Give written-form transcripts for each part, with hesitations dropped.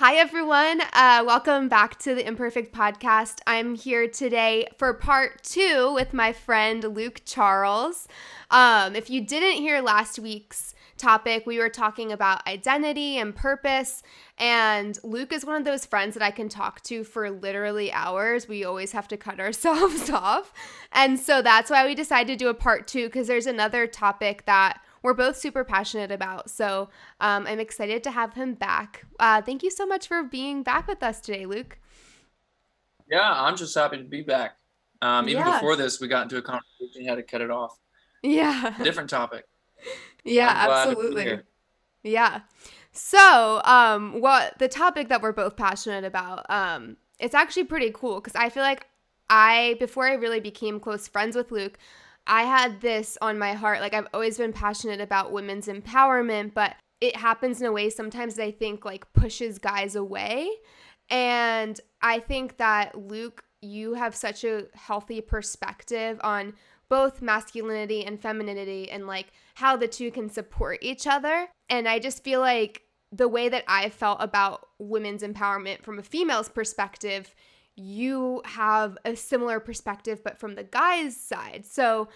Hi, everyone. Welcome back to the Imperfect Podcast. I'm here today for part 2 with my friend Luke Charles. If you didn't hear last week's topic, we were talking about identity and purpose. And Luke is one of those friends that I can talk to for literally hours. We always have to cut ourselves off. And so that's why we decided to do a part 2, because there's another topic that we're both super passionate about. So I'm excited to have him back. Thank you so much for being back with us today, Luke. Yeah, I'm just happy to be back. Even Yeah. before this, we got into a conversation and had to cut it off. Yeah. Different topic. Yeah, I'm glad to be absolutely. here. Yeah. So, what the topic that we're both passionate about, it's actually pretty cool because I feel like before I really became close friends with Luke, I had this on my heart. Like, I've always been passionate about women's empowerment, but it happens in a way sometimes that I think like pushes guys away. And I think that Luke, you have such a healthy perspective on both masculinity and femininity and like how the two can support each other. And I just feel like the way that I felt about women's empowerment from a female's perspective, you have a similar perspective, but from the guy's side. So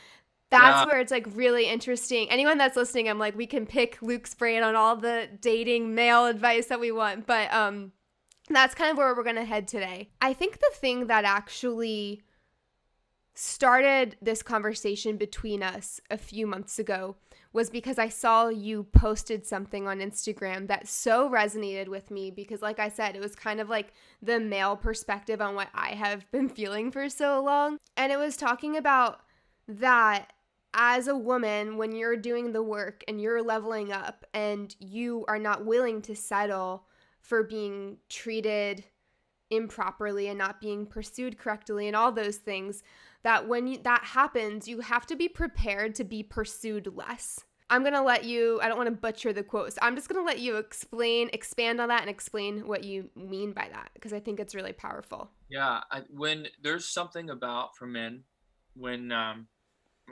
that's Yeah, where it's like really interesting. Anyone that's listening, I'm like, we can pick Luke's brain on all the dating male advice that we want. But that's kind of where we're going to head today. I think the thing that actually started this conversation between us a few months ago was because I saw you posted something on Instagram that so resonated with me because, like I said, it was kind of like the male perspective on what I have been feeling for so long. And it was talking about that as a woman, when you're doing the work and you're leveling up and you are not willing to settle for being treated improperly and not being pursued correctly and all those things, that when that happens, you have to be prepared to be pursued less. I'm going to let you, I don't want to butcher the quotes. I'm just going to let you expand on that and explain what you mean by that because I think it's really powerful. yeah. When there's something about for men, when or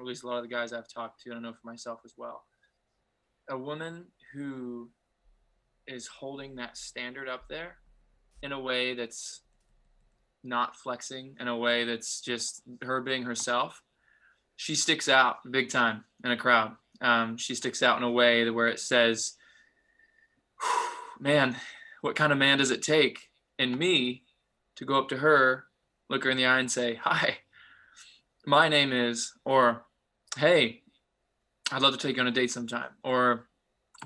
at least a lot of the guys I've talked to, and I know for myself as well, a woman who is holding that standard up there in a way that's not flexing, in a way that's just her being herself, she sticks out big time in a crowd. She sticks out in a way where it says, man, what kind of man does it take in me to go up to her, look her in the eye and say, hi, my name is, or hey, I'd love to take you on a date sometime, or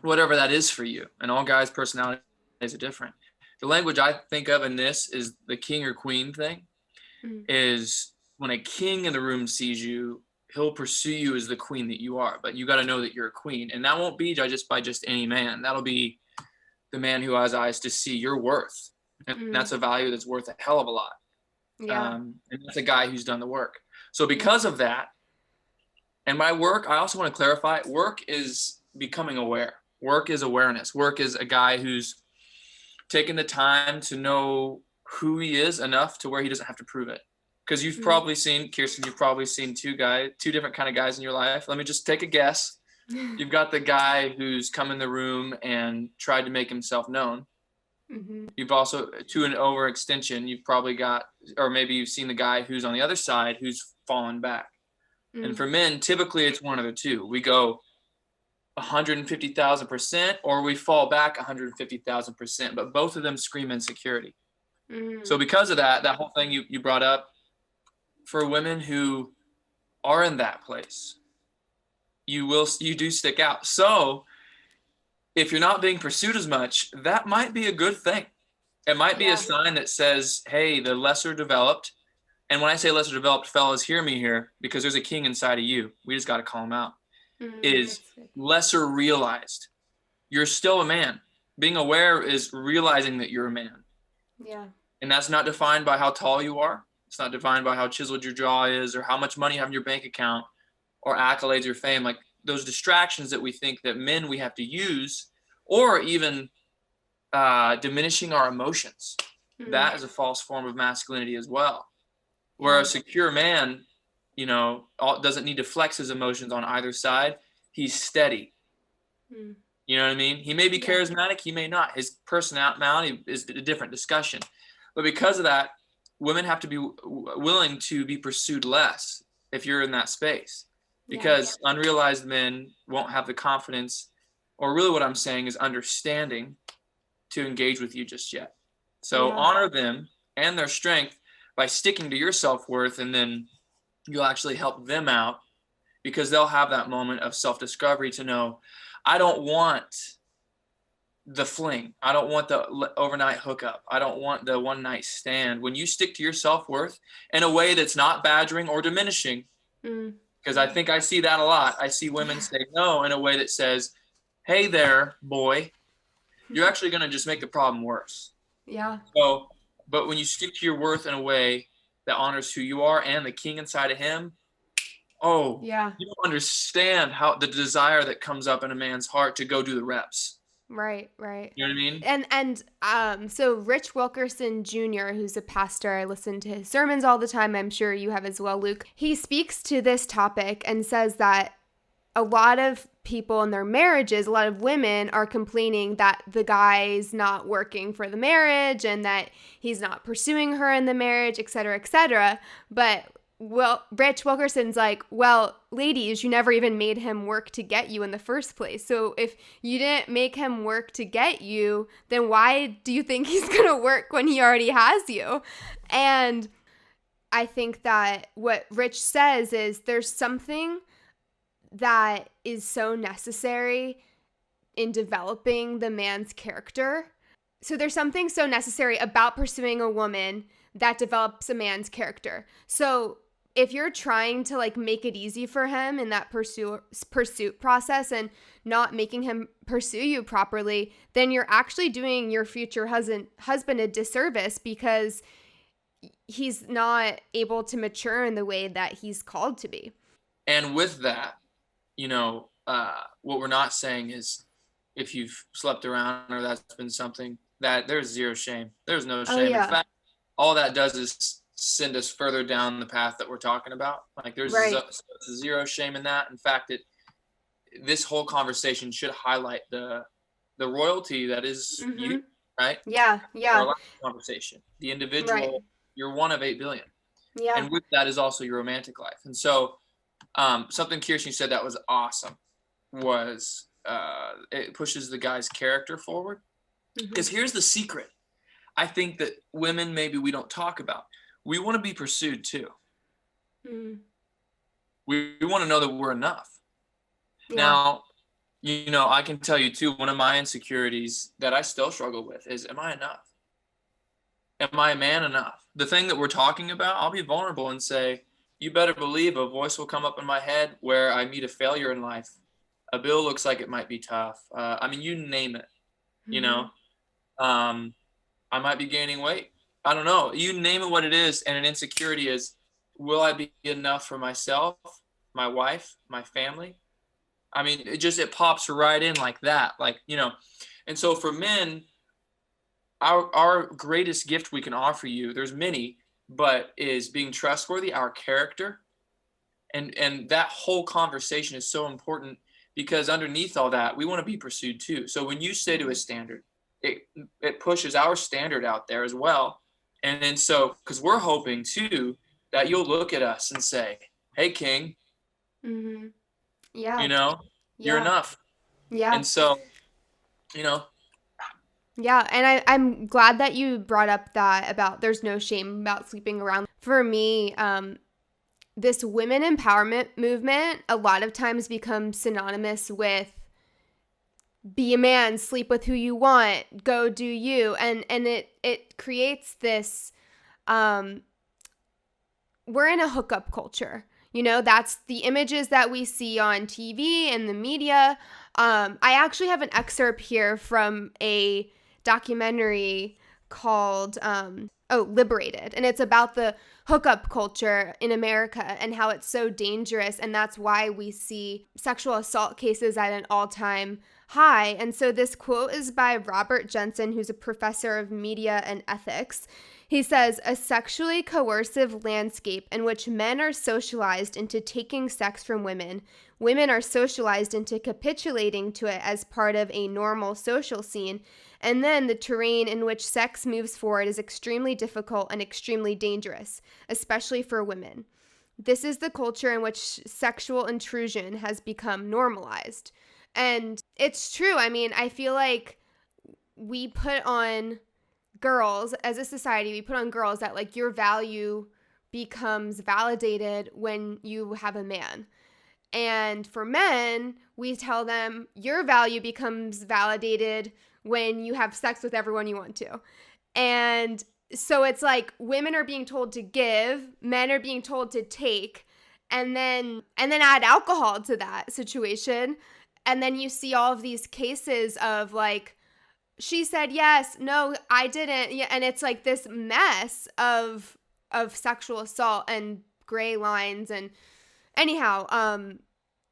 whatever that is for you. And all guys' personalities are different. The language I think of in this is the king or queen thing, Mm. is when a king in the room sees you, he'll pursue you as the queen that you are, but you got to know that you're a queen. And that won't be just by just any man. That'll be the man who has eyes to see your worth. And Mm. that's a value that's worth a hell of a lot. Yeah. And that's a guy who's done the work. So Yeah. because of that, and my work, I also want to clarify, work is becoming aware. Work is awareness. Work is a guy who's taken the time to know who he is enough to where he doesn't have to prove it. Because you've Mm. probably seen, Kirsten, you've probably seen two different kind of guys in your life. Let me just take a guess. You've got the guy who's come in the room and tried to make himself known. Mm-hmm. You've also, to an overextension, you've probably got, or maybe you've seen the guy who's on the other side who's fallen back. And Mm. for men, typically it's one of the two. We go 150,000% or we fall back 150,000%, but both of them scream insecurity. Mm. So because of that, that whole thing you brought up, for women who are in that place, you do stick out. So if you're not being pursued as much, that might be a good thing. It might be a Yeah. sign that says, hey, the lesser developed, and when I say lesser developed, fellas, hear me here, because there's a king inside of you. We just got to call him out. Mm. Is That's good. lesser realized. You're still a man. Being aware is realizing that you're a man. Yeah. And that's not defined by how tall you are. It's not defined by how chiseled your jaw is or how much money you have in your bank account or accolades or fame. Like those distractions that we think that men we have to use, or even diminishing our emotions. Mm. That is a false form of masculinity as well. Where a Yeah. secure man, doesn't need to flex his emotions on either side. He's steady. Mm. You know what I mean? He may be Yeah. charismatic, he may not. His personality is a different discussion. But because of that, women have to be willing to be pursued less if you're in that space. Because unrealized men won't have the confidence, or really what I'm saying is understanding, to engage with you just yet. So Yeah. honor them and their strength by sticking to your self-worth, and then you'll actually help them out because they'll have that moment of self-discovery to know, I don't want the fling. I don't want the overnight hookup. I don't want the one night stand. When you stick to your self-worth in a way that's not badgering or diminishing, because I think I see that a lot. I see women say no in a way that says, hey there, boy, you're actually going to just make the problem worse. Yeah. So, but when you stick to your worth in a way that honors who you are and the king inside of him, Yeah. you don't understand how the desire that comes up in a man's heart to go do the reps. Right. You know what I mean? And so Rich Wilkerson Jr., who's a pastor, I listen to his sermons all the time. I'm sure you have as well, Luke. He speaks to this topic and says that a lot of people in their marriages, a lot of women are complaining that the guy's not working for the marriage and that he's not pursuing her in the marriage, et cetera, et cetera. But Rich Wilkerson's like, well, ladies, you never even made him work to get you in the first place. So if you didn't make him work to get you, then why do you think he's going to work when he already has you? And I think that what Rich says is there's something that is so necessary in developing the man's character. So there's something so necessary about pursuing a woman that develops a man's character. So if you're trying to like make it easy for him in that pursuit process and not making him pursue you properly, then you're actually doing your future husband a disservice because he's not able to mature in the way that he's called to be. And with that, what we're not saying is if you've slept around or that's been something, that there's zero shame. There's no shame. In fact, all that does is send us further down the path that we're talking about. Like there's zero shame in that. In fact, this whole conversation should highlight the royalty that is you, right? Yeah. Our last conversation, the individual, you're one of 8 billion. Yeah. And with that is also your romantic life. And so something Kirsten said that was awesome was it pushes the guy's character forward. Because here's the secret. I think that women, maybe we don't talk about. We want to be pursued too. We want to know that we're enough. Now, I can tell you too, one of my insecurities that I still struggle with is, am I enough? Am I a man enough? The thing that we're talking about, I'll be vulnerable and say, you better believe a voice will come up in my head where I meet a failure in life. A bill looks like it might be tough. You name it, I might be gaining weight. I don't know. You name it what it is. And an insecurity is, will I be enough for myself, my wife, my family? It pops right in like that. And so for men, our greatest gift we can offer you, there's many, but is being trustworthy, our character. And that whole conversation is so important because underneath all that, we want to be pursued too. So when you say to a standard, it pushes our standard out there as well. And then so, because we're hoping too, that you'll look at us and say, hey, King, Yeah. You're enough. Yeah. And so, Yeah, and I'm glad that you brought up that about there's no shame about sleeping around. For me, this women empowerment movement a lot of times becomes synonymous with be a man, sleep with who you want, go do you. And it creates this, we're in a hookup culture. That's the images that we see on TV and the media. I actually have an excerpt here from a documentary called Liberated, and it's about the hookup culture in America and how it's so dangerous, and that's why we see sexual assault cases at an all-time high. And so this quote is by Robert Jensen, who's a professor of media and ethics. He says, a sexually coercive landscape in which men are socialized into taking sex from women, women are socialized into capitulating to it as part of a normal social scene, and then the terrain in which sex moves forward is extremely difficult and extremely dangerous, especially for women. This is the culture in which sexual intrusion has become normalized. And it's true. I mean, I feel like we put on girls, as a society, we put on girls that like your value becomes validated when you have a man. And for men, we tell them your value becomes validated when you have sex with everyone you want to. And so it's like women are being told to give, men are being told to take, and then add alcohol to that situation. And then you see all of these cases of like, she said yes, no, I didn't. Yeah, and it's like this mess of sexual assault and gray lines. And anyhow,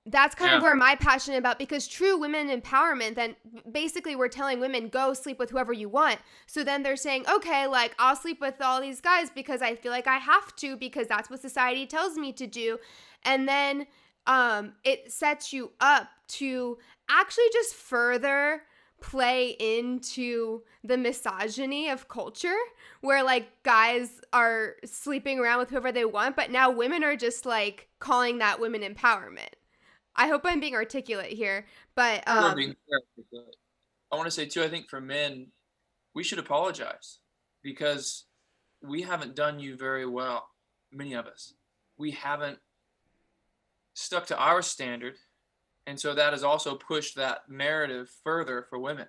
that's kind of where my passion about, because true women empowerment, then basically we're telling women, go sleep with whoever you want. So then they're saying, okay, like I'll sleep with all these guys because I feel like I have to, because that's what society tells me to do. And then it sets you up to actually just further play into the misogyny of culture, where like guys are sleeping around with whoever they want, but now women are just like calling that women empowerment. I hope I'm being articulate here, but I want to say too, I think for men, we should apologize because we haven't done you very well. Many of us, we haven't stuck to our standard. And so that has also pushed that narrative further for women.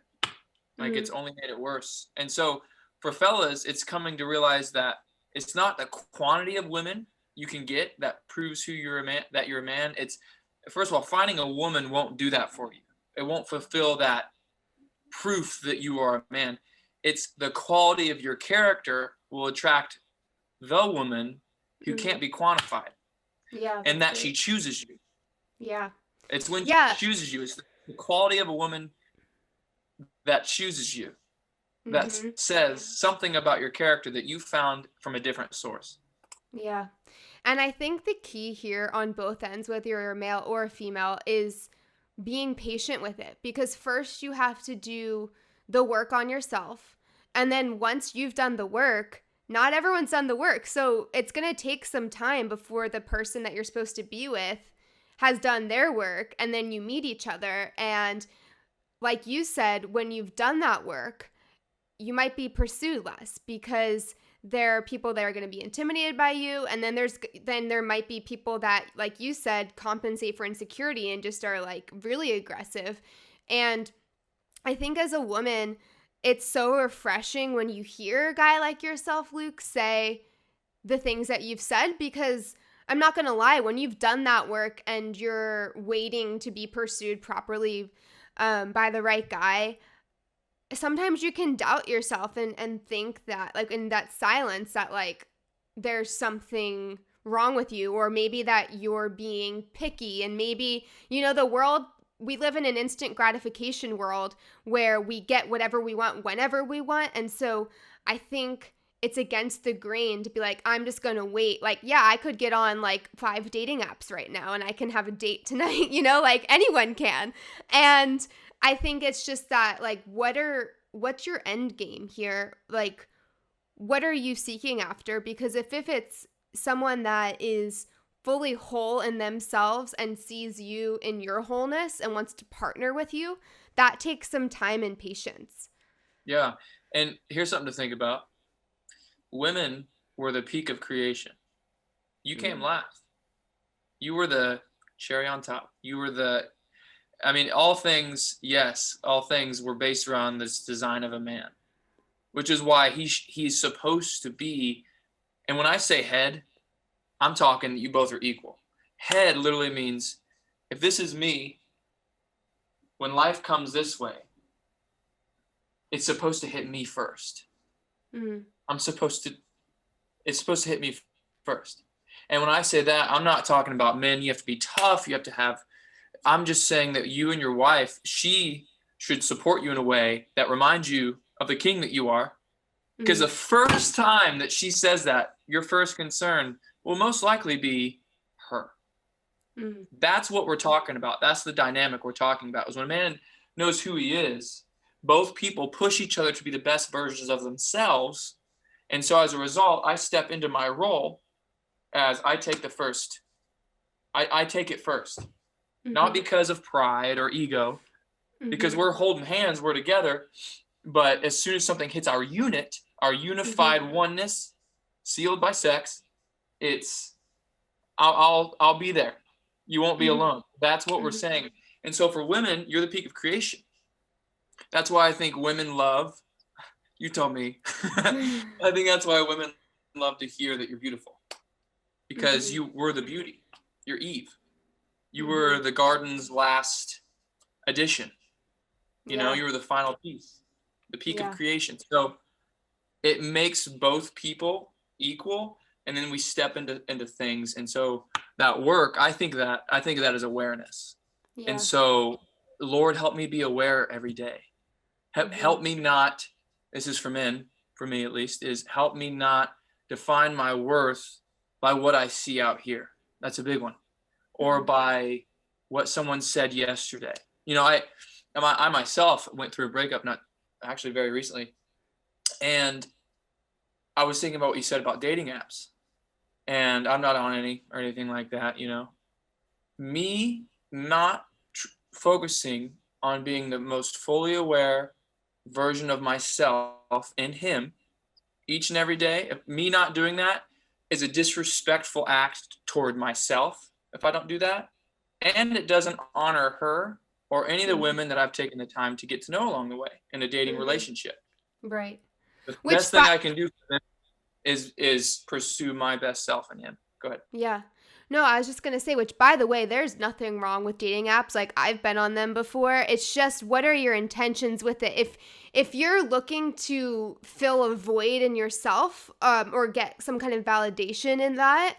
Like it's only made it worse. And so for fellas, it's coming to realize that it's not the quantity of women you can get that proves who you're a man, that you're a man. It's, first of all, finding a woman won't do that for you. It won't fulfill that proof that you are a man. It's the quality of your character will attract the woman who can't be quantified. Yeah. And that she chooses you. Yeah. It's when she chooses you. It's the quality of a woman that chooses you. That says something about your character that you found from a different source. Yeah. And I think the key here on both ends, whether you're a male or a female, is being patient with it. Because first you have to do the work on yourself. And then once you've done the work, not everyone's done the work. So it's going to take some time before the person that you're supposed to be with has done their work. And then you meet each other. And like you said, when you've done that work, you might be pursued less because there are people that are going to be intimidated by you. And then there might be people that, like you said, compensate for insecurity and just are like really aggressive. And I think as a woman, it's so refreshing when you hear a guy like yourself, Luke, say the things that you've said, because I'm not going to lie, when you've done that work and you're waiting to be pursued properly by the right guy, sometimes you can doubt yourself and think that, like, in that silence, that like there's something wrong with you, or maybe that you're being picky. And maybe, you know, the world, we live in an instant gratification world where we get whatever we want whenever we want. And so I think it's against the grain to be like, I'm just going to wait. Like, yeah, I could get on like 5 dating apps right now and I can have a date tonight, you know, like anyone can. And I think it's just that, like, what's your end game here? Like, what are you seeking after? Because if it's someone that is fully whole in themselves and sees you in your wholeness and wants to partner with you, that takes some time and patience. Yeah. And here's something to think about. Women were the peak of creation. You came last. You were the cherry on top. You were all things were based around this design of a man, which is why he's supposed to be. And when I say head, I'm talking you both are equal. Head literally means, if this is me, when life comes this way, it's supposed to hit me first. It's supposed to hit me first. And when I say that, I'm not talking about men. You have to be tough. I'm just saying that you and your wife, she should support you in a way that reminds you of the king that you are. Because the first time that she says that, your first concern will most likely be her. That's what we're talking about. That's the dynamic we're talking about, is when a man knows who he is, both people push each other to be the best versions of themselves. And so as a result, I step into my role as I take the first. I take it first, not because of pride or ego, because we're holding hands, we're together. But as soon as something hits our unit, our unified oneness, sealed by sex, it's I'll be there. You won't be alone. That's what we're saying. And so for women, you're the peak of creation. That's why I think women love, you tell me, I think that's why women love to hear that you're beautiful. Because you were the beauty. You're Eve. You were the garden's last addition. You know, you were the final piece, the peak of creation. So it makes both people equal, and then we step into things. And so that work, I think that is awareness. And so, Lord, help me be aware every day. Help me not, this is for men, for me at least, is help me not define my worth by what I see out here. That's a big one. Or by what someone said yesterday. You know, I myself went through a breakup, not actually very recently. And I was thinking about what you said about dating apps. And I'm not on any or anything like that, you know. Me not focusing on being the most fully aware version of myself in him each and every day, me not doing that is a disrespectful act toward myself if I don't do that. And it doesn't honor her or any of the women that I've taken the time to get to know along the way in a dating relationship. Right. The best thing I can do for them is pursue my best self in him. Go ahead. Yeah. No, I was just going to say, which, by the way, there's nothing wrong with dating apps. Like, I've been on them before. It's just, what are your intentions with it? If you're looking to fill a void in yourself, or get some kind of validation in that,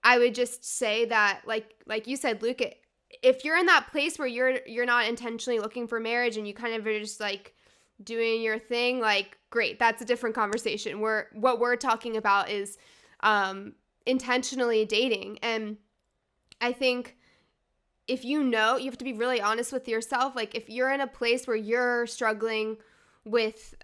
I would just say that, like you said, Luke, if you're in that place where you're not intentionally looking for marriage and you kind of are just like doing your thing, like, great, that's a different conversation. What we're talking about is intentionally dating. And I think if you have to be really honest with yourself. Like, if you're in a place where you're struggling with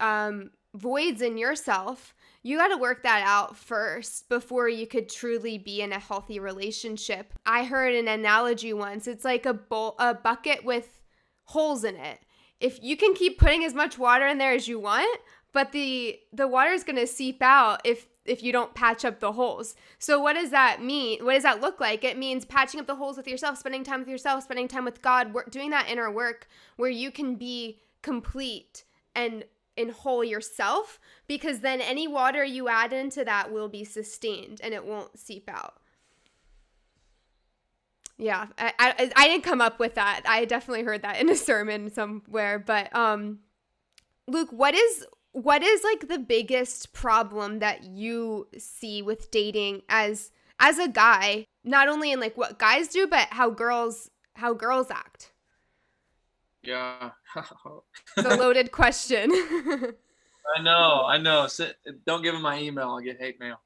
voids in yourself, you got to work that out first before you could truly be in a healthy relationship. I heard an analogy once. It's like a bucket with holes in it. If you can keep putting as much water in there as you want, but the water is going to seep out if you don't patch up the holes. So what does that mean? What does that look like? It means patching up the holes with yourself, spending time with yourself, spending time with God, doing that inner work where you can be complete and whole yourself, because then any water you add into that will be sustained and it won't seep out. Yeah, I didn't come up with that. I definitely heard that in a sermon somewhere. But Luke, what is like the biggest problem that you see with dating as a guy, not only in like what guys do, but how girls act? Yeah. It's a loaded question. I know. Don't give him my email. I'll get hate mail.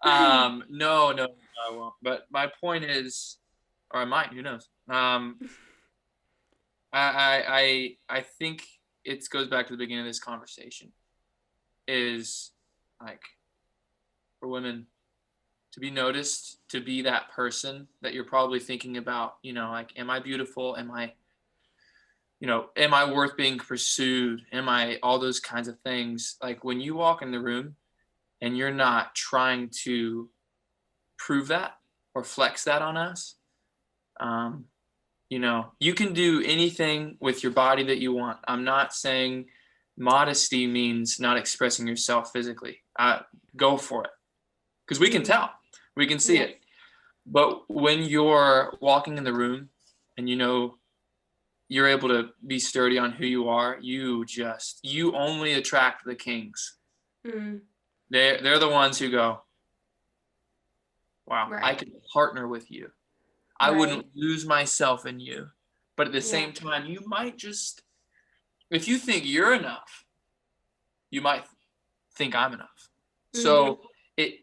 No, I won't. But my point is, or I might, who knows? I think it goes back to the beginning of this conversation, is like, for women to be noticed, to be that person that you're probably thinking about, you know, like, am I beautiful? Am I worth being pursued? Am I, all those kinds of things. Like, when you walk in the room and you're not trying to prove that or flex that on us, you can do anything with your body that you want. I'm not saying modesty means not expressing yourself physically. Go for it. Because we can tell. We can see it. But when you're walking in the room and you're able to be sturdy on who you are, you only attract the kings. They're the ones who go, wow, right, I could partner with you. I wouldn't lose myself in you. But at the same time, you might just, if you think you're enough, you might think I'm enough. So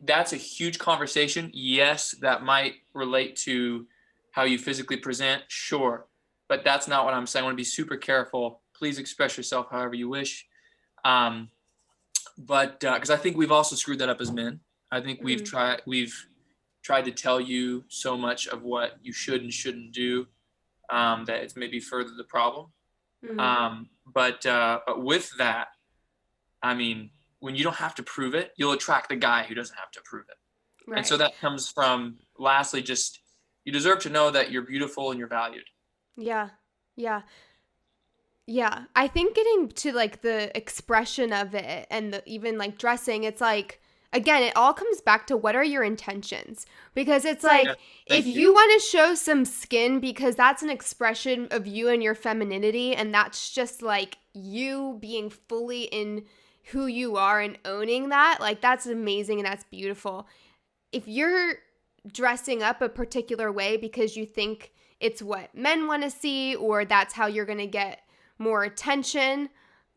that's a huge conversation. Yes, that might relate to how you physically present, sure, but that's not what I'm saying. I want to be super careful. Please express yourself however you wish. But because I think we've also screwed that up as men. I think we've tried to tell you so much of what you should and shouldn't do, that it's maybe further the problem. But with that, I mean, when you don't have to prove it, you'll attract the guy who doesn't have to prove it. Right. And so that comes from, lastly, just you deserve to know that you're beautiful and you're valued. Yeah. Yeah. Yeah. I think getting to like the expression of it and even like dressing, it's like, again, it all comes back to what are your intentions? Because it's like, if you want to show some skin because that's an expression of you and your femininity, and that's just like you being fully in who you are and owning that, like that's amazing and that's beautiful. If you're dressing up a particular way because you think it's what men want to see, or that's how you're going to get more attention,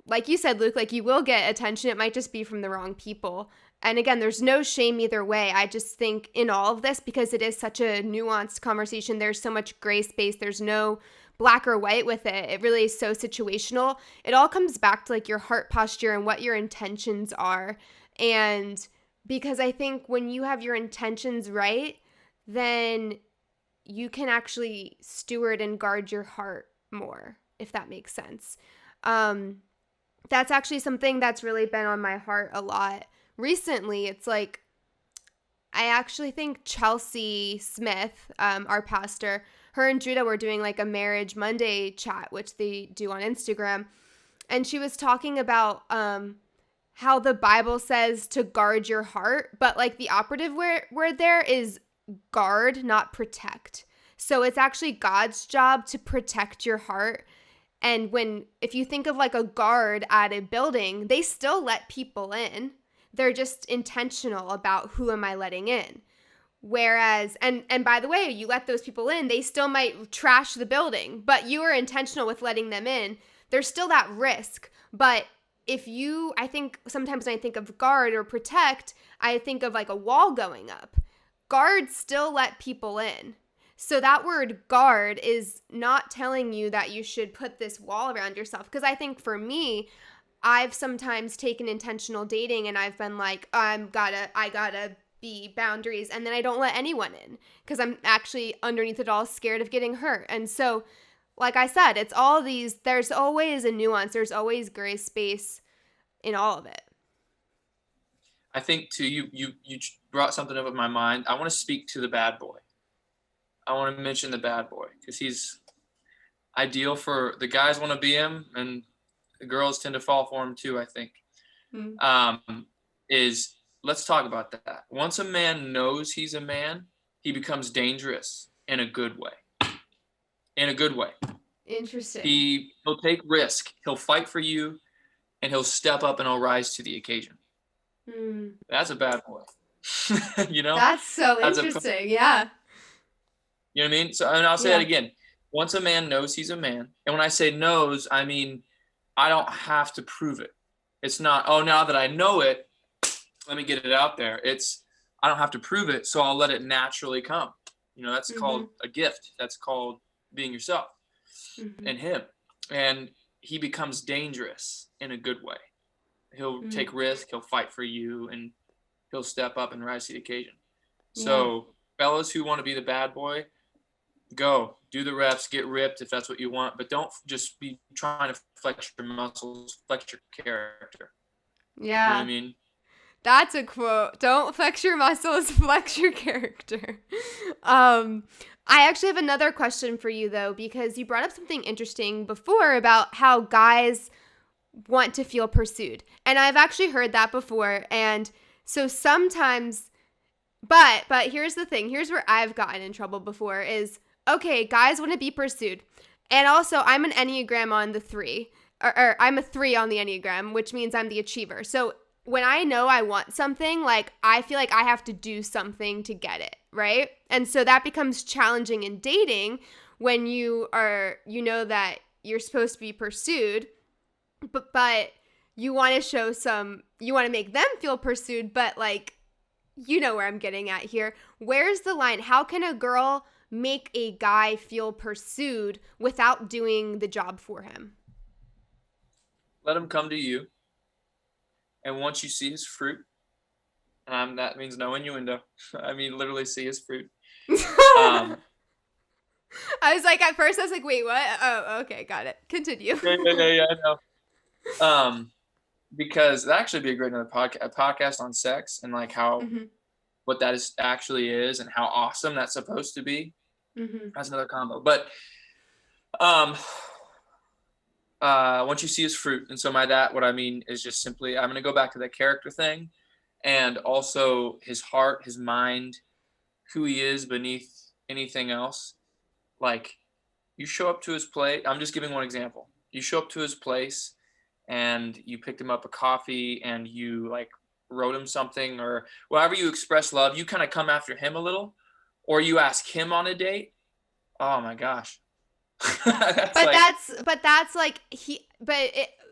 like you said, Luke, like you will get attention. It might just be from the wrong people. And again, there's no shame either way. I just think in all of this, because it is such a nuanced conversation, there's so much gray space. There's no black or white with it. It really is so situational. It all comes back to like your heart posture and what your intentions are. And because I think when you have your intentions right, then you can actually steward and guard your heart more, if that makes sense. That's actually something that's really been on my heart a lot recently. It's like, I actually think Chelsea Smith, our pastor, her and Judah were doing like a Marriage Monday chat, which they do on Instagram. And she was talking about how the Bible says to guard your heart, but like the operative word there is guard, not protect. So it's actually God's job to protect your heart. And if you think of like a guard at a building, they still let people in. They're just intentional about who am I letting in. Whereas, and by the way, you let those people in, they still might trash the building, but you are intentional with letting them in. There's still that risk. But I think sometimes when I think of guard or protect, I think of like a wall going up. Guards still let people in. So that word guard is not telling you that you should put this wall around yourself. Because I think for me, I've sometimes taken intentional dating and I've been like, I gotta be boundaries. And then I don't let anyone in because I'm actually underneath it all scared of getting hurt. And so, like I said, it's all these, there's always a nuance. There's always gray space in all of it. I think too, you brought something up in my mind. I want to speak to the bad boy. I want to mention the bad boy because he's ideal for the guys want to be him and the girls tend to fall for him too, I think. Let's talk about that. Once a man knows he's a man, he becomes dangerous in a good way. In a good way. Interesting. He'll take risk. He'll fight for you and he'll step up and he'll rise to the occasion. That's a bad boy. You know? That's so interesting. Yeah. You know what I mean? So, and I'll say that again. Once a man knows he's a man, and when I say knows, I mean, I don't have to prove it. It's not, oh, now that I know it, let me get it out there. It's, I don't have to prove it, so I'll let it naturally come. You know, that's called a gift. That's called being yourself and him. And he becomes dangerous in a good way. He'll take risk, he'll fight for you, and he'll step up and rise to the occasion. So fellas who want to be the bad boy, go do the reps, get ripped if that's what you want, but don't just be trying to flex your muscles, flex your character. Yeah. You know what I mean? That's a quote. Don't flex your muscles, flex your character. I actually have another question for you though, because you brought up something interesting before about how guys want to feel pursued. And I've actually heard that before. And so sometimes, but here's the thing. Here's where I've gotten in trouble before is, okay, guys want to be pursued. And also, I'm an Enneagram on the 3. Or I'm a 3 on the Enneagram, which means I'm the achiever. So when I know I want something, like, I feel like I have to do something to get it, right? And so that becomes challenging in dating when you know that you're supposed to be pursued, but you want to show you want to make them feel pursued, but like, you know where I'm getting at here. Where's the line? How can a girl make a guy feel pursued without doing the job for him? Let him come to you. And once you see his fruit, that means no innuendo. I mean, literally see his fruit. Um, I was like, at first I was like, wait, what? Oh, okay, got it. Continue. yeah, I know. Because that actually be a great another podcast on sex and like how Mm-hmm. what that is actually is and how awesome that's supposed to be. Mm-hmm. That's another combo. But once you see his fruit, and so by that, what I mean is just simply, I'm going to go back to that character thing, and also his heart, his mind, who he is beneath anything else. Like, you show up to his place. I'm just giving one example. You show up to his place, and you picked him up a coffee, and you like wrote him something, or whatever you express love. You kind of come after him a little, or you ask him on a date. Oh my gosh. That's like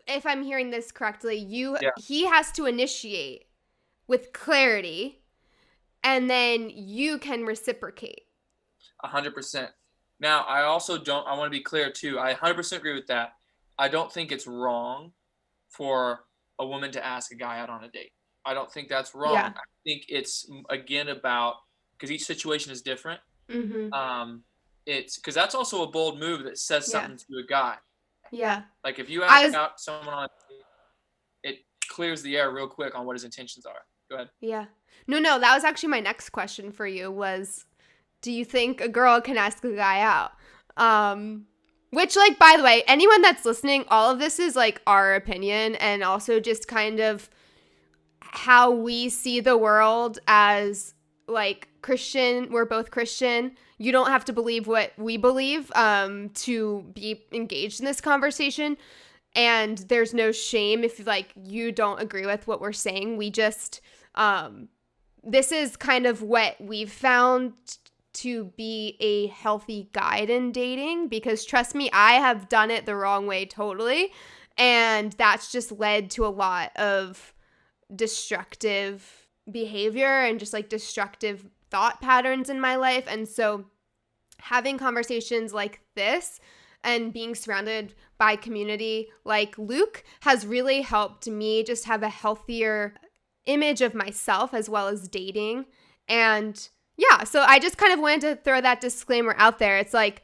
if I'm hearing this correctly, Yeah. he has to initiate with clarity, and then you can reciprocate. 100%. Now, I also don't, I want to be clear too. I 100% agree with that. I don't think it's wrong for a woman to ask a guy out on a date. I don't think that's wrong. Yeah. I think it's, again, about, because each situation is different. Mm-hmm. It's because that's also a bold move that says Yeah. something to a guy. Yeah. Like if you ask out someone on a date, it clears the air real quick on what his intentions are. Go ahead. Yeah. No, that was actually my next question for you was, do you think a girl can ask a guy out? Which, like, by the way, anyone that's listening, all of this is like our opinion and also just kind of how we see the world as like Christian. We're both Christian. You don't have to believe what we believe to be engaged in this conversation. And there's no shame if like you don't agree with what we're saying. We just this is kind of what we've found to be a healthy guide in dating, because trust me, I have done it the wrong way totally, and that's just led to a lot of destructive behavior and just like destructive thought patterns in my life. And so having conversations like this and being surrounded by community like Luke has really helped me just have a healthier image of myself as well as dating. And yeah, so I just kind of wanted to throw that disclaimer out there. It's like,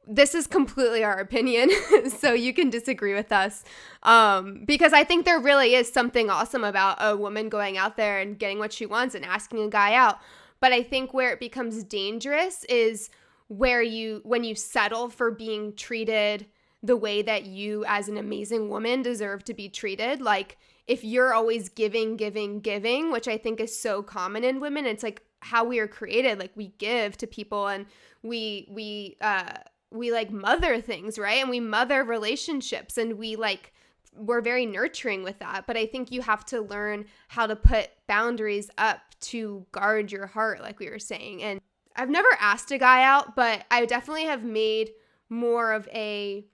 this is completely our opinion, so you can disagree with us. Because I think there really is something awesome about a woman going out there and getting what she wants and asking a guy out. But I think where it becomes dangerous is when you settle for being treated the way that you as an amazing woman deserve to be treated. Like if you're always giving, which I think is so common in women, it's like how we are created. Like we give to people and we like mother things, right? And we mother relationships and we're very nurturing with that. But I think you have to learn how to put boundaries up to guard your heart, like we were saying. And I've never asked a guy out, but I definitely have made more of a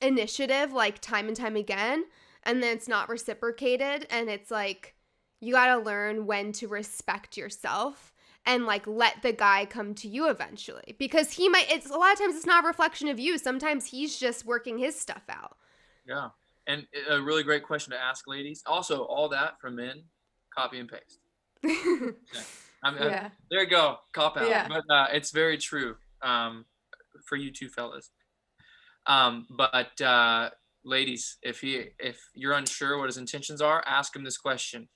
initiative, like time and time again. And then it's not reciprocated. And it's like, you got to learn when to respect yourself and like let the guy come to you eventually, because it's a lot of times it's not a reflection of you. Sometimes he's just working his stuff out. Yeah. And a really great question to ask, ladies. Also, all that from men, copy and paste. Yeah. There you go. Cop out. Yeah. But it's very true for you two fellas. But ladies, if you're unsure what his intentions are, ask him this question.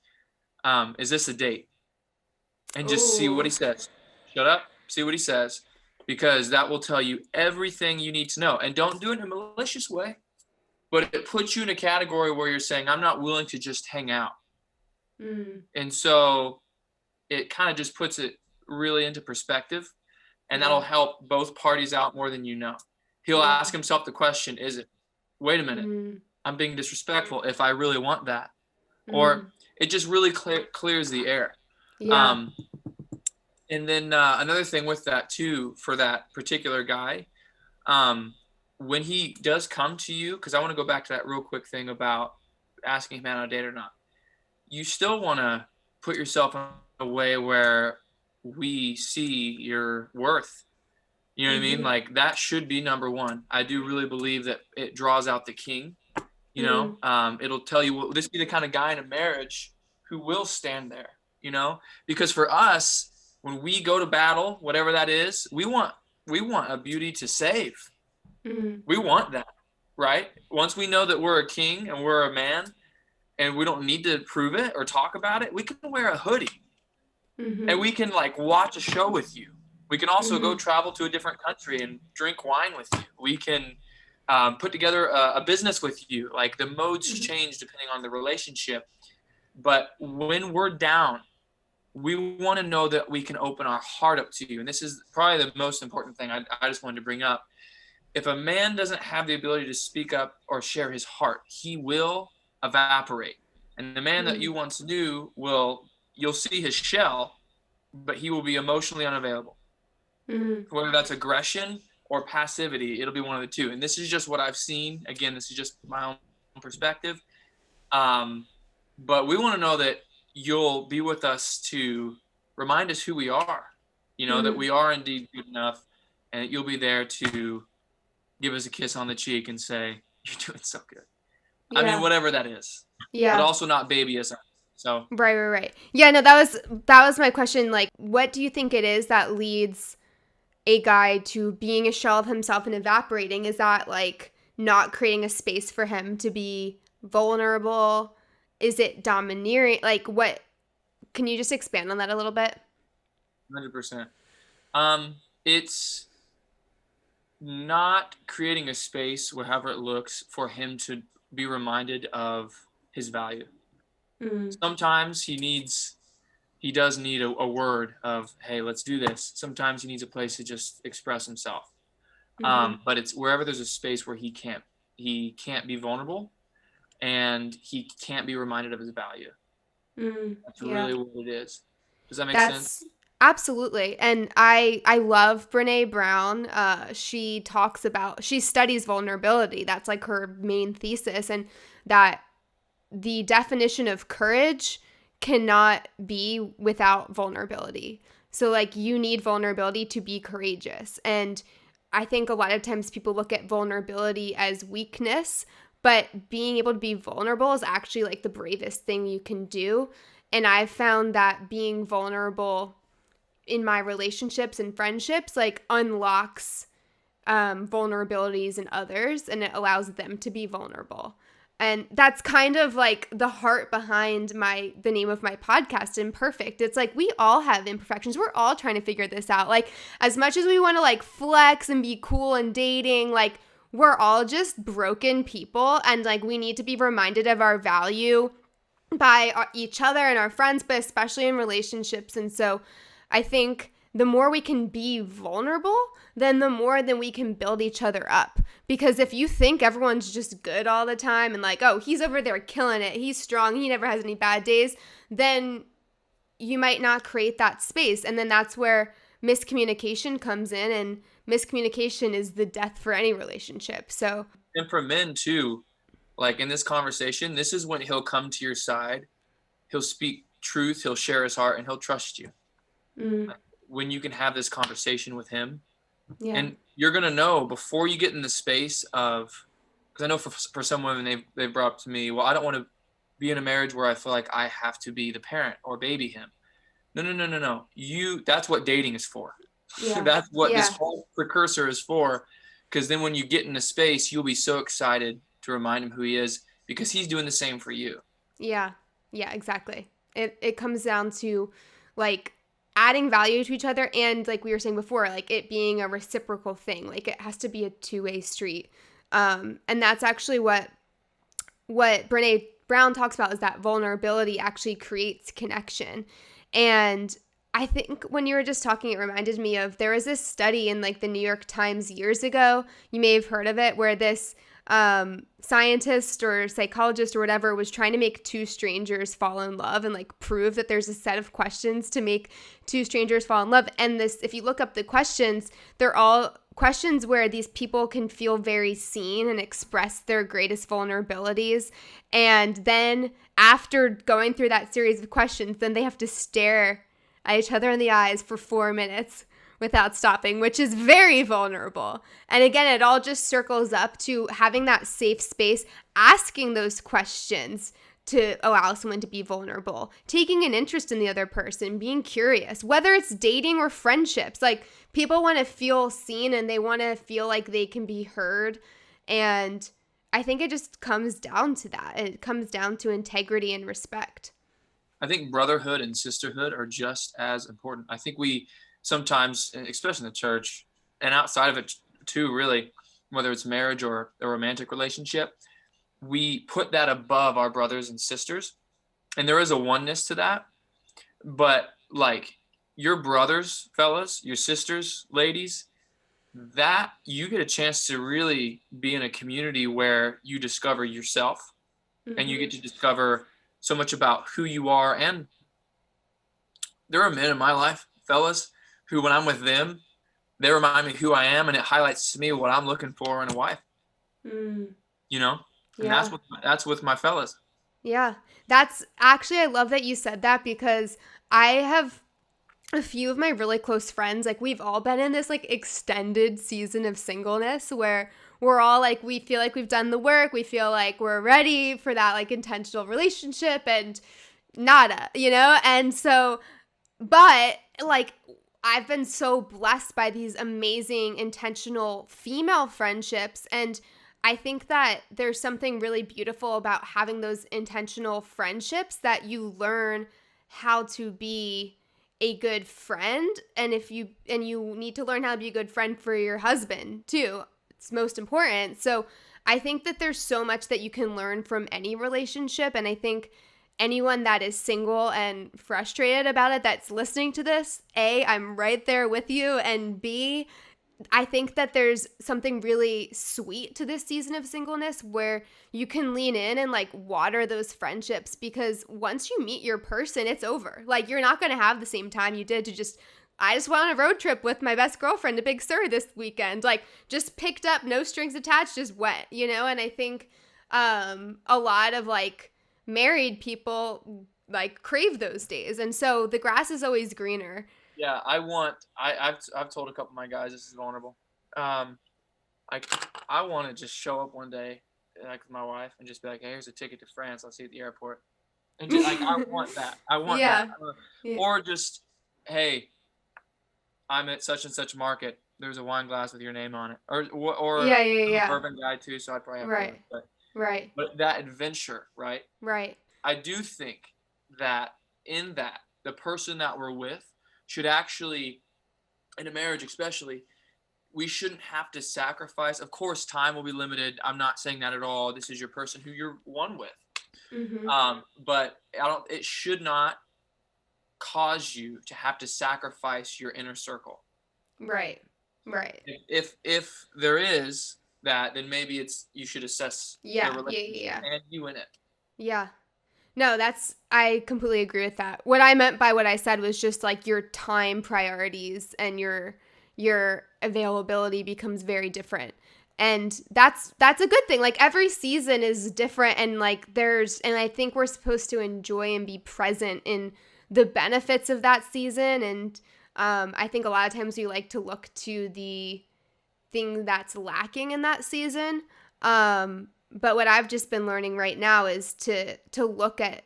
Is this a date? And just see what he says. Shut up. See what he says. Because that will tell you everything you need to know. And don't do it in a malicious way. But it puts you in a category where you're saying, I'm not willing to just hang out. And so it kind of just puts it really into perspective. And that'll help both parties out more than you know. He'll ask himself the question, is it, wait a minute, I'm being disrespectful if I really want that. Or it just really clears the air. Yeah. And then another thing with that too, for that particular guy, when he does come to you, because I want to go back to that real quick thing about asking a man on a date or not, you still want to put yourself in a way where we see your worth. You know what I mean? Like that should be number one. I do really believe that it draws out the king. You know, it'll tell you, will this be the kind of guy in a marriage who will stand there? You know, because for us, when we go to battle, whatever that is, we want a beauty to save. We want that, right? Once we know that we're a king and we're a man, and we don't need to prove it or talk about it, we can wear a hoodie, and we can like watch a show with you. We can also go travel to a different country and drink wine with you. We can put together a business with you. Like the modes change depending on the relationship. But when we're down, we want to know that we can open our heart up to you. And this is probably the most important thing I just wanted to bring up. If a man doesn't have the ability to speak up or share his heart, he will evaporate. And the man that you once knew you'll see his shell, but he will be emotionally unavailable. Whether that's aggression or passivity, it'll be one of the two. And this is just what I've seen. Again, this is just my own perspective. But we want to know that you'll be with us to remind us who we are, you know, that we are indeed good enough, and you'll be there to give us a kiss on the cheek and say, you're doing so good. Yeah. I mean, whatever that is. Yeah. But also not baby us up. So Right. Yeah, no, that was my question. Like, what do you think it is that leads a guy to being a shell of himself and evaporating? Is that like not creating a space for him to be vulnerable? Is it domineering? Like, what? Can you just expand on that a little bit? 100%. It's not creating a space, however it looks, for him to be reminded of his value. Sometimes he does need a word of, hey, let's do this. Sometimes he needs a place to just express himself. But it's wherever there's a space where he can't be vulnerable and he can't be reminded of his value. That's really what it is. Does that make sense? Absolutely. And I love Brene Brown. She studies vulnerability. That's like her main thesis, and that the definition of courage cannot be without vulnerability. So like you need vulnerability to be courageous. And I think a lot of times people look at vulnerability as weakness, but being able to be vulnerable is actually like the bravest thing you can do. And I've found that being vulnerable in my relationships and friendships like unlocks vulnerabilities in others, and it allows them to be vulnerable. And that's kind of like the heart behind the name of my podcast, Imperfect. It's like we all have imperfections. We're all trying to figure this out. Like as much as we want to like flex and be cool and dating, like we're all just broken people, and like we need to be reminded of our value by each other and our friends, but especially in relationships. And so I think the more we can be vulnerable, then the more then we can build each other up. Because if you think everyone's just good all the time and like, oh, he's over there killing it, he's strong, he never has any bad days, then you might not create that space. And then that's where miscommunication comes in, and miscommunication is the death for any relationship. So, and for men too, like in this conversation, this is when he'll come to your side, he'll speak truth, he'll share his heart, and he'll trust you. When you can have this conversation with him. And you're going to know before you get in the space of, because I know for some women, they've brought up to me, well, I don't want to be in a marriage where I feel like I have to be the parent or baby him. No. That's what dating is for. That's what this whole precursor is for. Because then when you get in a space, you'll be so excited to remind him who he is, because he's doing the same for you. Yeah, exactly. It comes down to like adding value to each other, and like we were saying before, like it being a reciprocal thing. Like it has to be a two-way street. And that's actually what Brene Brown talks about, is that vulnerability actually creates connection. And I think when you were just talking, it reminded me of, there was this study in like the New York Times years ago, you may have heard of it, where this scientist or psychologist or whatever was trying to make two strangers fall in love and like prove that there's a set of questions to make two strangers fall in love. And this, if you look up the questions, they're all questions where these people can feel very seen and express their greatest vulnerabilities. And then after going through that series of questions, then they have to stare at each other in the eyes for 4 minutes without stopping, which is very vulnerable. And again, it all just circles up to having that safe space, asking those questions to allow someone to be vulnerable, taking an interest in the other person, being curious, whether it's dating or friendships. Like, people want to feel seen and they want to feel like they can be heard. And I think it just comes down to that. It comes down to integrity and respect. I think brotherhood and sisterhood are just as important. I think we sometimes, especially in the church and outside of it too, really, whether it's marriage or a romantic relationship, we put that above our brothers and sisters. And there is a oneness to that. But like your brothers, fellas, your sisters, ladies, that you get a chance to really be in a community where you discover yourself and you get to discover so much about who you are. And there are men in my life, fellas, who when I'm with them, they remind me who I am, and it highlights to me what I'm looking for in a wife. You know? And that's with my fellas. Yeah. That's actually, I love that you said that, because I have a few of my really close friends, like we've all been in this like extended season of singleness where we're all like, we feel like we've done the work. We feel like we're ready for that like intentional relationship, and nada, you know? And so, but like, I've been so blessed by these amazing intentional female friendships. And I think that there's something really beautiful about having those intentional friendships, that you learn how to be a good friend. And you need to learn how to be a good friend for your husband too. It's most important. So I think that there's so much that you can learn from any relationship. And I think anyone that is single and frustrated about it that's listening to this, A, I'm right there with you, and B, I think that there's something really sweet to this season of singleness where you can lean in and like water those friendships, because once you meet your person, it's over. Like, you're not going to have the same time you did to just, I just went on a road trip with my best girlfriend to Big Sur this weekend. Like, just picked up, no strings attached, just went, you know? And I think a lot of like married people like crave those days. And so the grass is always greener. Yeah, I've told a couple of my guys, this is vulnerable. I want to just show up one day, like with my wife, and just be like, hey, here's a ticket to France. I'll see you at the airport. And just, like, I want that. I want that. Or just, hey, I'm at such and such market. There's a wine glass with your name on it. Or I'm a bourbon guy too, so I'd probably have bourbon. But that adventure, right? Right. I do think that in that, the person that we're with should actually, in a marriage especially, we shouldn't have to sacrifice. Of course, time will be limited. I'm not saying that at all. This is your person who you're one with. But it should not cause you to have to sacrifice your inner circle. Right. If there is that, then maybe you should assess the relationship and you in it. Yeah. No, I completely agree with that. What I meant by what I said was just like your time priorities and your availability becomes very different. And that's a good thing. Like, every season is different, and like and I think we're supposed to enjoy and be present in the benefits of that season. And I think a lot of times we like to look to the thing that's lacking in that season. But what I've just been learning right now is to look at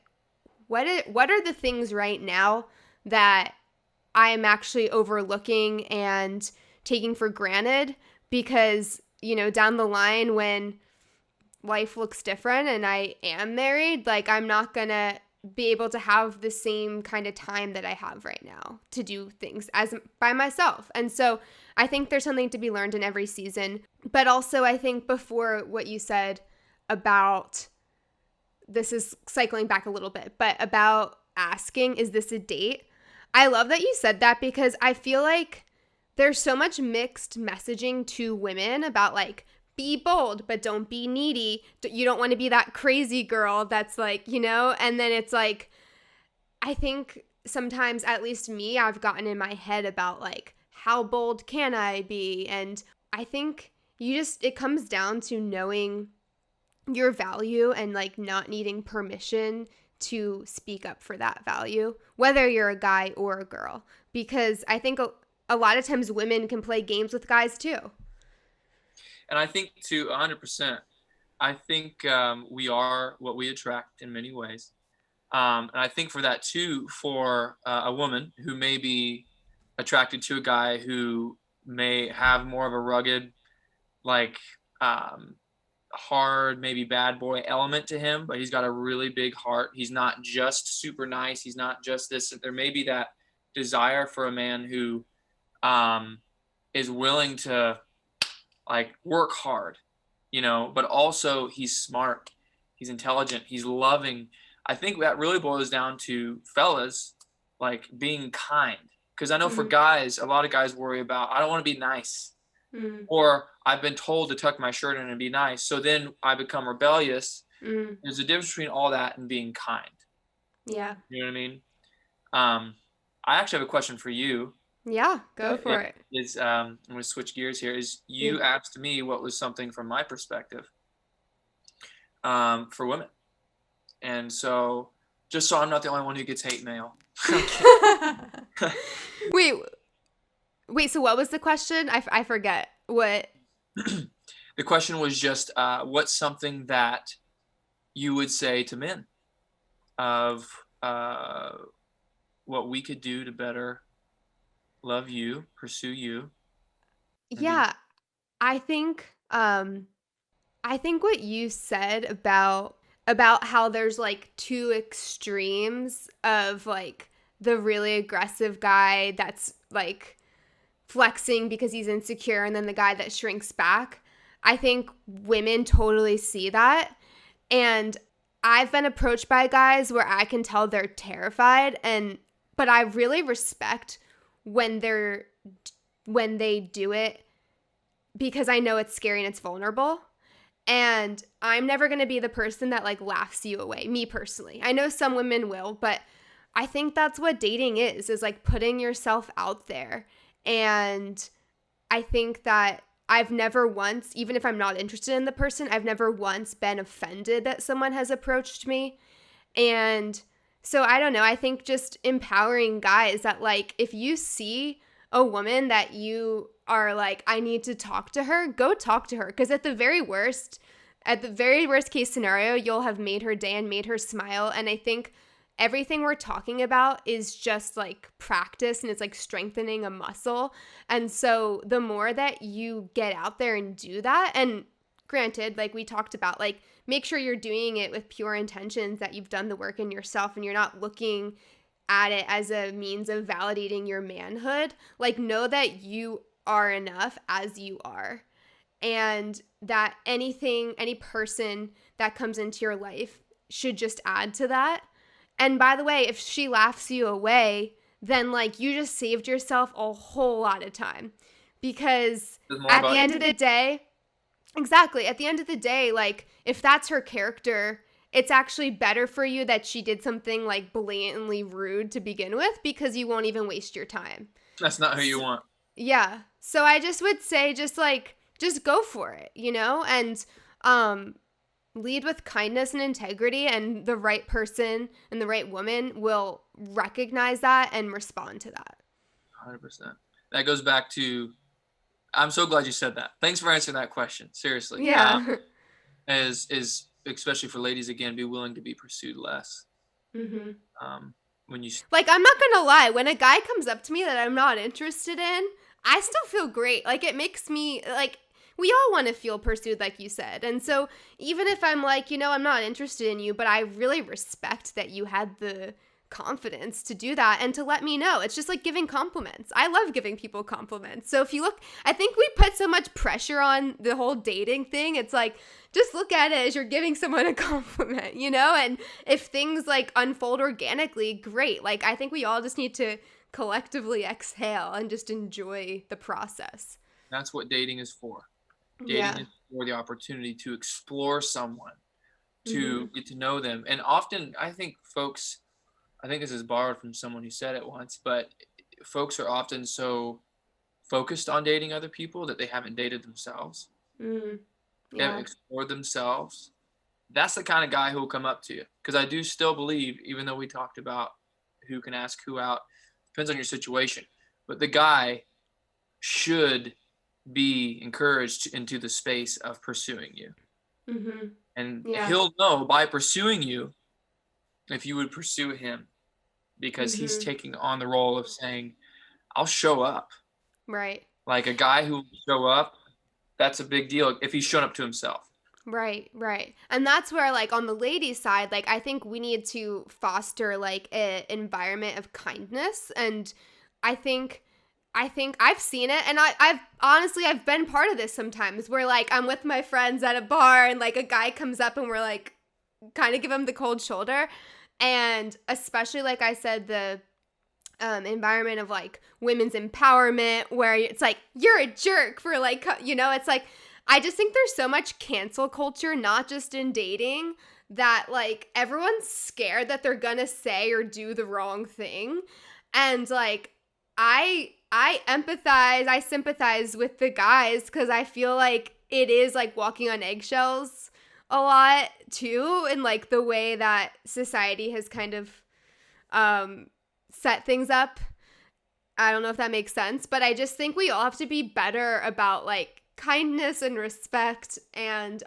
what are the things right now that I'm actually overlooking and taking for granted, because, you know, down the line when life looks different and I am married, like, I'm not going to be able to have the same kind of time that I have right now to do things as by myself. And so I think there's something to be learned in every season. But also, I think before what you said about, this is cycling back a little bit, but about asking, is this a date? I love that you said that, because I feel like there's so much mixed messaging to women about like be bold, but don't be needy. You don't want to be that crazy girl that's like, and then it's like, I think sometimes, at least me, I've gotten in my head about like, how bold can I be? And I think it comes down to knowing your value and like not needing permission to speak up for that value, whether you're a guy or a girl, because I think a lot of times women can play games with guys too. And I think to 100%, I think we are what we attract in many ways. And I think for that too, for a woman who may be attracted to a guy who may have more of a rugged, like hard, maybe bad boy element to him, but he's got a really big heart. He's not just super nice. He's not just this. There may be that desire for a man who is willing to like work hard, but also he's smart, he's intelligent, he's loving. I think that really boils down to fellas like being kind. Because I know for guys, a lot of guys worry about, I don't want to be nice. Or I've been told to tuck my shirt in and be nice. So then I become rebellious. There's a difference between all that and being kind. Yeah. You know what I mean? I actually have a question for you. Yeah, go for it. I'm going to switch gears here. You asked me what was something from my perspective for women. And so, just so I'm not the only one who gets hate mail. Wait, so what was the question? I forget. What? The question was just, what's something that you would say to men of what we could do to better love you, pursue you? Yeah, I think what you said about how there's like two extremes of like the really aggressive guy that's like flexing because he's insecure, and then the guy that shrinks back. I think women totally see that. And I've been approached by guys where I can tell they're terrified, but I really respect when they do it, because I know it's scary and it's vulnerable. And I'm never going to be the person that like laughs you away, me personally. I know some women will, but I think that's what dating is like putting yourself out there. And I think that I've never once, even if I'm not interested in the person, I've never once been offended that someone has approached me. And so I don't know, I think just empowering guys that like, if you see a woman that you are like, I need to talk to her, go talk to her. Because at the very worst case scenario, you'll have made her day and made her smile. And I think everything we're talking about is just like practice, and it's like strengthening a muscle. And so the more that you get out there and do that, and granted, like we talked about, like make sure you're doing it with pure intentions, that you've done the work in yourself and you're not looking at it as a means of validating your manhood. Like know that you are enough as you are, and that any person that comes into your life should just add to that. And by the way, if she laughs you away, then like you just saved yourself a whole lot of time, because at the end of the day, exactly, at the end of the day, like if that's her character, it's actually better for you that she did something like blatantly rude to begin with, because you won't even waste your time. That's not who you want. Yeah. So I just would say just go for it, and lead with kindness and integrity, and the right person and the right woman will recognize that and respond to that. 100%. That goes back to, I'm so glad you said that. Thanks for answering that question. Seriously. Yeah. Is especially for ladies, again, be willing to be pursued less. Mm-hmm. When you like, I'm not gonna lie, when a guy comes up to me that I'm not interested in, I still feel great. Like, it makes me like, we all want to feel pursued, like you said. And so even if I'm like, I'm not interested in you, but I really respect that you had the confidence to do that and to let me know. It's just like giving compliments. I love giving people compliments. So if you look, I think we put so much pressure on the whole dating thing. It's like, just look at it as you're giving someone a compliment, and if things like unfold organically, great. Like, I think we all just need to collectively exhale and just enjoy the process. That's what dating is for. for the opportunity to explore someone, Mm-hmm. to get to know them. And often I think folks, I think this is borrowed from someone who said it once, but folks are often so focused on dating other people that they haven't dated themselves. Mm-hmm. They haven't Yeah. explored themselves. That's the kind of guy who will come up to you. Because I do still believe, even though we talked about who can ask who out, depends on your situation. But the guy should be encouraged into the space of pursuing you. Mm-hmm. And Yeah. he'll know by pursuing you if you would pursue him, because he's Mm-hmm. taking on the role of saying, I'll show up. Right. Like a guy who will show up, that's a big deal if he's shown up to himself. Right, right. And that's where, like, on the ladies' side, like, I think we need to foster, like, an environment of kindness. And I think I've seen it, and I've honestly, I've been part of this sometimes where, like, I'm with my friends at a bar and, like, a guy comes up and we're, like, kind of give him the cold shoulder. And especially, like I said, the environment of, like, women's empowerment where it's like, you're a jerk for, like, it's like, I just think there's so much cancel culture, not just in dating, that, like, everyone's scared that they're gonna say or do the wrong thing. And, like, I empathize, I sympathize with the guys because I feel like it is, like, walking on eggshells a lot too, and, like, the way that society has kind of set things up. I don't know if that makes sense, but I just think we all have to be better about, like, kindness and respect, and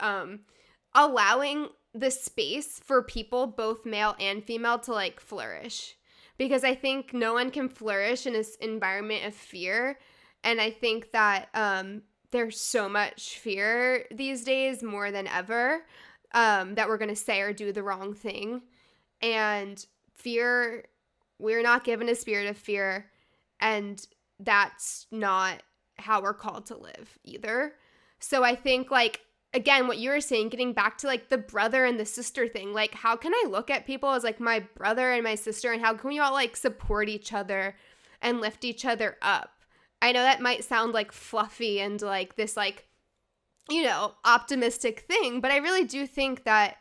allowing the space for people, both male and female, to, like, flourish. Because I think no one can flourish in this environment of fear. And I think that there's so much fear these days, more than ever, that we're going to say or do the wrong thing. And fear, we're not given a spirit of fear. And that's not how we're called to live either. So I think, like, again, what you were saying, getting back to, like, the brother and the sister thing, like, how can I look at people as, like, my brother and my sister, and how can we all, like, support each other and lift each other up? I know that might sound, like, fluffy and, like, this, like, optimistic thing, but I really do think that,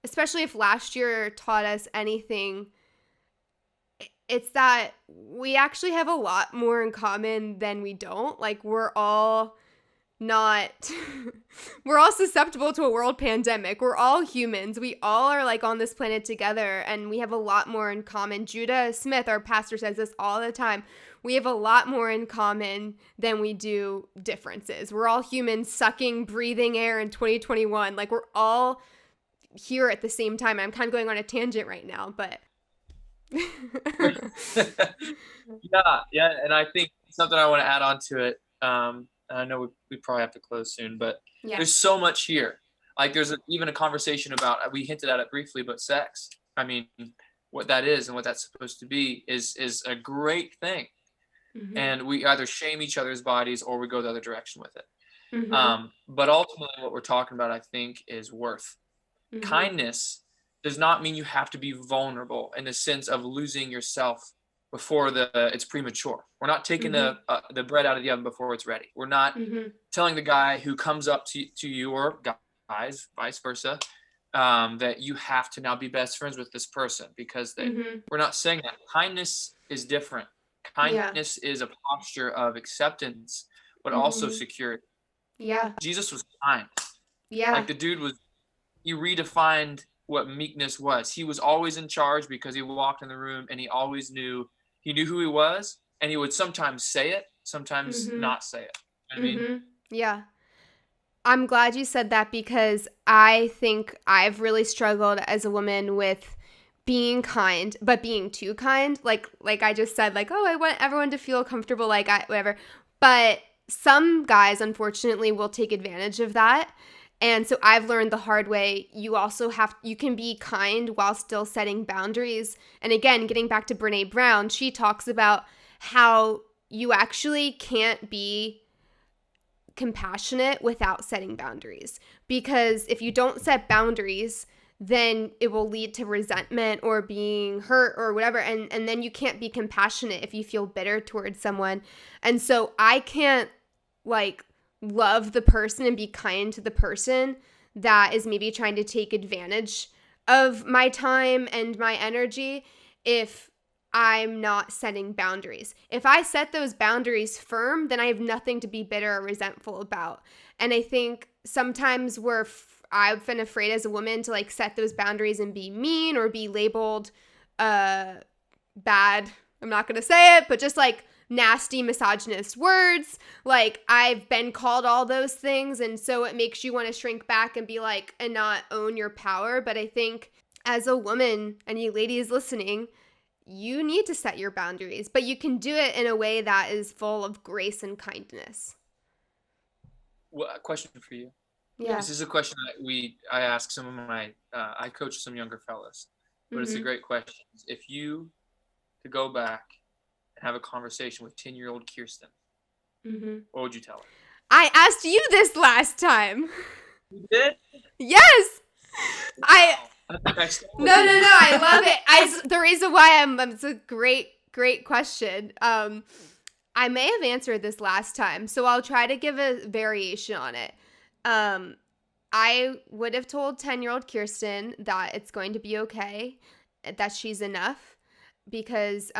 especially if last year taught us anything, it's that we actually have a lot more in common than we don't. Like, we're all susceptible to a world pandemic. We're all humans. We all are, like, on this planet together, and we have a lot more in common. Judah Smith, our pastor, says this all the time. We have a lot more in common than we do differences. We're all humans sucking, breathing air in 2021. Like, we're all here at the same time. I'm kind of going on a tangent right now, but Yeah, and I think something I want to add on to it. I know we probably have to close soon, but yeah. there's so much here. Like, there's even a conversation about, we hinted at it briefly, but sex. I mean, what that is and what that's supposed to be is a great thing. Mm-hmm. And we either shame each other's bodies or we go the other direction with it. Mm-hmm. But ultimately, what we're talking about, I think, is worth. Mm-hmm. Kindness does not mean you have to be vulnerable in the sense of losing yourself before it's premature. We're not taking Mm-hmm. the bread out of the oven before it's ready. We're not Mm-hmm. telling the guy who comes up to you, or guys, vice versa, that you have to now be best friends with this person because Mm-hmm. we're not saying that. Kindness is different. Kindness is a posture of acceptance, but also Mm-hmm. security. Yeah. Jesus was kind. Yeah. Like, the dude he redefined what meekness was. He was always in charge because he walked in the room and he knew who he was, and he would sometimes say it, sometimes Mm-hmm. not say it. You know what I mean? Yeah. I'm glad you said that, because I think I've really struggled as a woman with being kind, but being too kind. Like I just said, like, oh, I want everyone to feel comfortable, like, whatever. But some guys, unfortunately, will take advantage of that. And so I've learned the hard way, you can be kind while still setting boundaries. And again, getting back to Brene Brown, she talks about how you actually can't be compassionate without setting boundaries. Because if you don't set boundaries, then it will lead to resentment or being hurt or whatever. And then you can't be compassionate if you feel bitter towards someone. And so I can't, like, love the person and be kind to the person that is maybe trying to take advantage of my time and my energy if I'm not setting boundaries. If I set those boundaries firm, then I have nothing to be bitter or resentful about. And I think sometimes I've been afraid as a woman to like set those boundaries and be mean or be labeled bad. I'm not going to say it, but just like nasty misogynist words. Like I've been called all those things. And so it makes you want to shrink back and be like, and not own your power. But I think as a woman, and you ladies listening, you need to set your boundaries, but you can do it in a way that is full of grace and kindness. Well, a question for you. Yeah. This is a question that I ask some of my, I coach some younger fellas, but it's a great question. If you could go back and have a conversation with 10-year-old Kirsten, what would you tell her? I asked you this last time. You did? Yes. No, I love it. The reason why it's a great question. I may have answered this last time, so I'll try to give a variation on it. I would have told 10-year-old Kirsten that it's going to be okay, that she's enough, because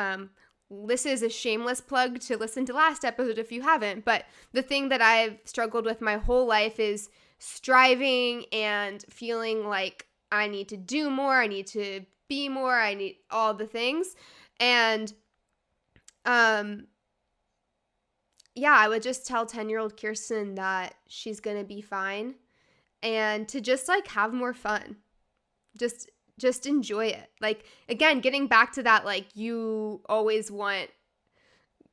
this is a shameless plug to listen to last episode if you haven't, but the thing that I've struggled with my whole life is striving and feeling like I need to do more, I need to be more, I need all the things. And yeah, I would just tell 10-year-old Kirsten that she's going to be fine and to just like have more fun. Just enjoy it. Like, again, getting back to that, like, you always want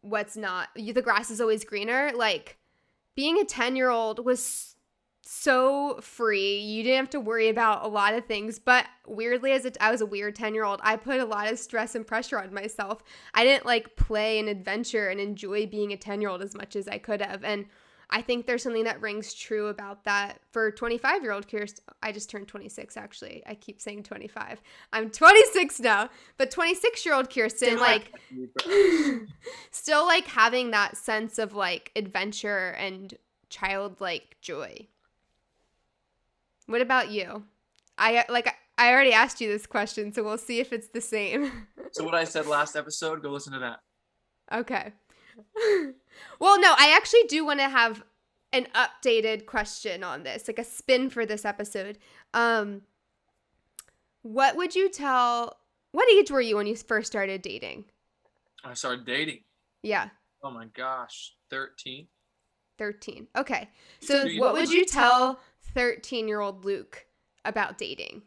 the grass is always greener. Like, being a 10-year-old was so free. You didn't have to worry about a lot of things. But weirdly, I was a weird 10-year-old, I put a lot of stress and pressure on myself. I didn't like play and adventure and enjoy being a 10-year-old as much as I could have. And I think there's something that rings true about that for 25-year-old Kirsten. I just turned 26, actually. I keep saying 25. I'm 26 now. But 26-year-old Kirsten, like, still, like, having that sense of, like, adventure and childlike joy. What about you? I already asked you this question, so we'll see if it's the same. So what I said last episode, go listen to that. Okay. Well, no, I actually do want to have an updated question on this, like a spin for this episode. What age were you when you first started dating? I started dating. Yeah. Oh my gosh, 13. 13. Okay. So what would you tell 13-year-old Luke about dating?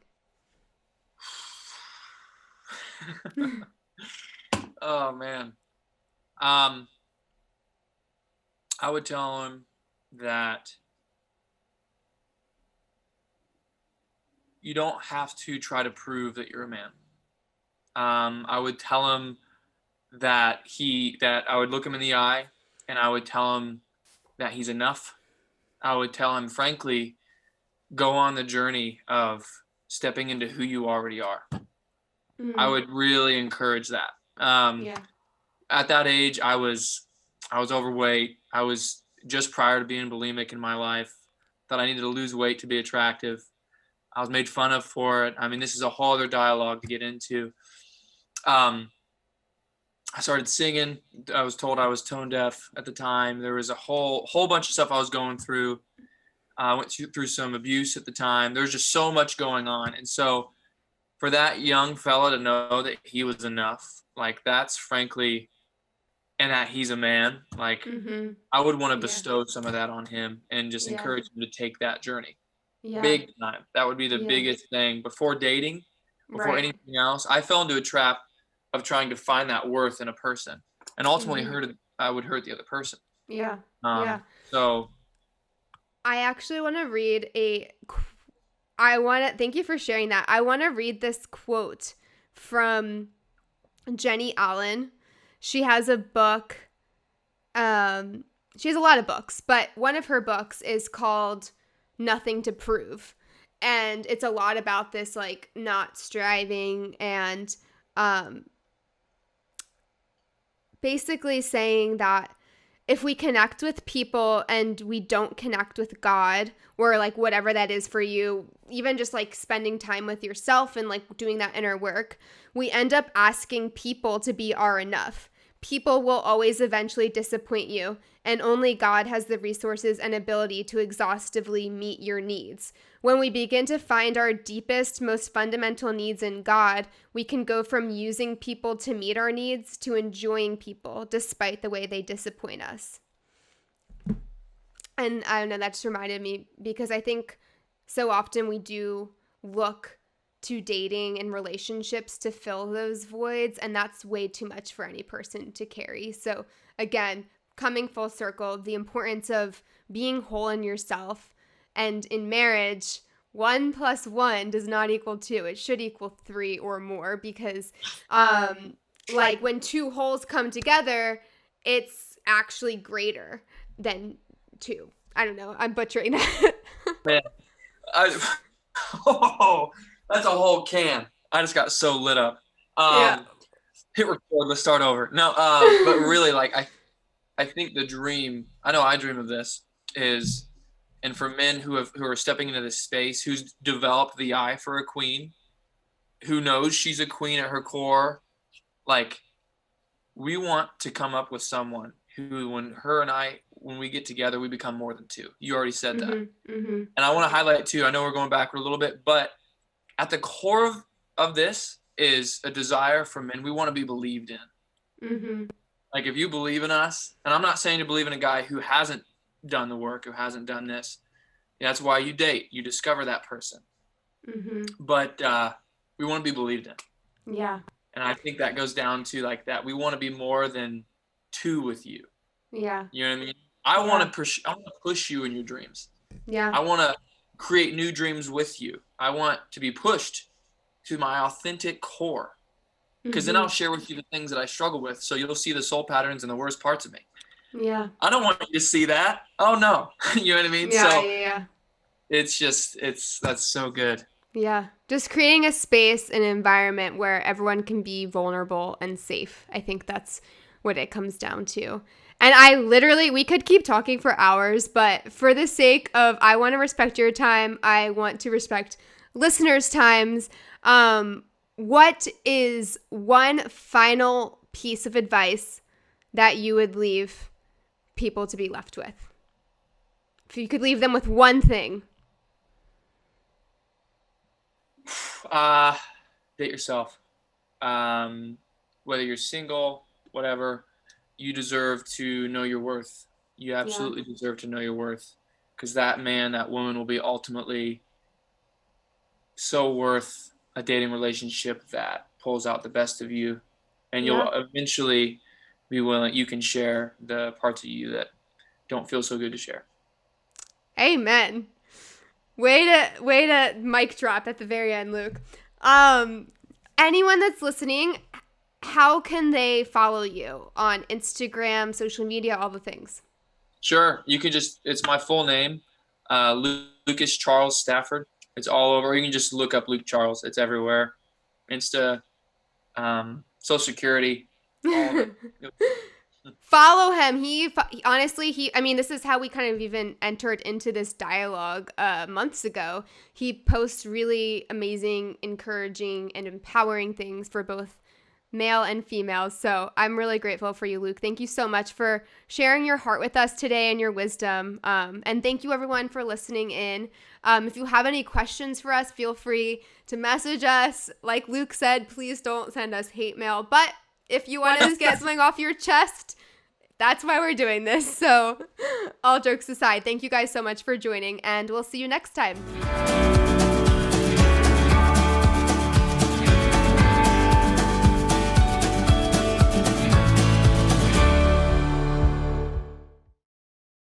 Oh man. I would tell him that you don't have to try to prove that you're a man. I would tell him that I would look him in the eye and I would tell him that he's enough. I would tell him, frankly, go on the journey of stepping into who you already are. I would really encourage that. At that age, I was overweight. I was just prior to being bulimic in my life. Thought I needed to lose weight to be attractive. I was made fun of for it. I mean, this is a whole other dialogue to get into. I started singing. I was told I was tone deaf at the time. There was a whole bunch of stuff I was going through. I went through some abuse at the time. There's just so much going on. And so for that young fella to know that he was enough, like that's frankly, and that he's a man, like I would want to bestow some of that on him and just encourage him to take that journey. Big time. That would be the biggest thing before dating, before anything else. I fell into a trap of trying to find that worth in a person, and ultimately I would hurt the other person. So I actually want to read thank you for sharing that. I want to read this quote from Jenny Allen. She has a book. She has a lot of books, but one of her books is called Nothing to Prove. And it's a lot about this, like, not striving and basically saying that if we connect with people and we don't connect with God, or like whatever that is for you, even just like spending time with yourself and like doing that inner work, we end up asking people to be our enough. People will always eventually disappoint you, and only God has the resources and ability to exhaustively meet your needs. When we begin to find our deepest, most fundamental needs in God, we can go from using people to meet our needs to enjoying people despite the way they disappoint us. And I don't know, that just reminded me, because I think so often we do look to dating and relationships to fill those voids, and that's way too much for any person to carry. So again, coming full circle, the importance of being whole in yourself, and in marriage, 1 + 1 does not equal 2. It should equal 3 or more, because like when two wholes come together, it's actually greater than 2. I don't know. I'm butchering that. Man, oh, that's a whole can. I just got so lit up. Yeah. Hit record. Let's start over. No, but really, like I think the dream. I know I dream of this is, and for men who are stepping into this space, who's developed the eye for a queen, who knows she's a queen at her core, like we want to come up with someone who, when we get together, we become more than 2. You already said that. Mm-hmm. And I want to highlight too, I know we're going backward a little bit, but at the core of this is a desire for men. We want to be believed in. Mm-hmm. Like if you believe in us, and I'm not saying to believe in a guy who hasn't done the work, who hasn't done this. That's why you date. You discover that person. Mm-hmm. But we want to be believed in. Yeah. And I think that goes down to like that. We want to be more than 2 with you. Yeah. You know what I mean? I want to push you in your dreams. Yeah. I want to create new dreams with you. I want to be pushed to my authentic core, because then I'll share with you the things that I struggle with. So you'll see the soul patterns and the worst parts of me. Yeah. I don't want you to see that. Oh no. You know what I mean? Yeah, so yeah. That's so good. Yeah. Just creating a space, an environment where everyone can be vulnerable and safe. I think that's what it comes down to. And we could keep talking for hours, but for the sake of, I want to respect your time. I want to respect listeners' times. What is one final piece of advice that you would leave people to be left with? If you could leave them with one thing. Date yourself. Whether you're single, whatever, you deserve to know your worth. You absolutely deserve to know your worth, because that man, that woman will be ultimately so worth a dating relationship that pulls out the best of you, and you'll eventually be willing. You can share the parts of you that don't feel so good to share. Amen. Way to mic drop at the very end, Luke. Anyone that's listening, how can they follow you on Instagram, social media, all the things? Sure. You can it's my full name, Lucas Charles Stafford. It's all over. You can just look up Luke Charles. It's everywhere. Insta, Social Security, all of it. Follow him. Honestly, this is how we kind of even entered into this dialogue months ago. He posts really amazing, encouraging, and empowering things for both male and female. So I'm really grateful for you, Luke. Thank you so much for sharing your heart with us today and your wisdom. And thank you everyone for listening in. If you have any questions for us, feel free to message us. Like Luke said, please don't send us hate mail. But if you want to get something off your chest, that's why we're doing this. So all jokes aside, thank you guys so much for joining, and we'll see you next time.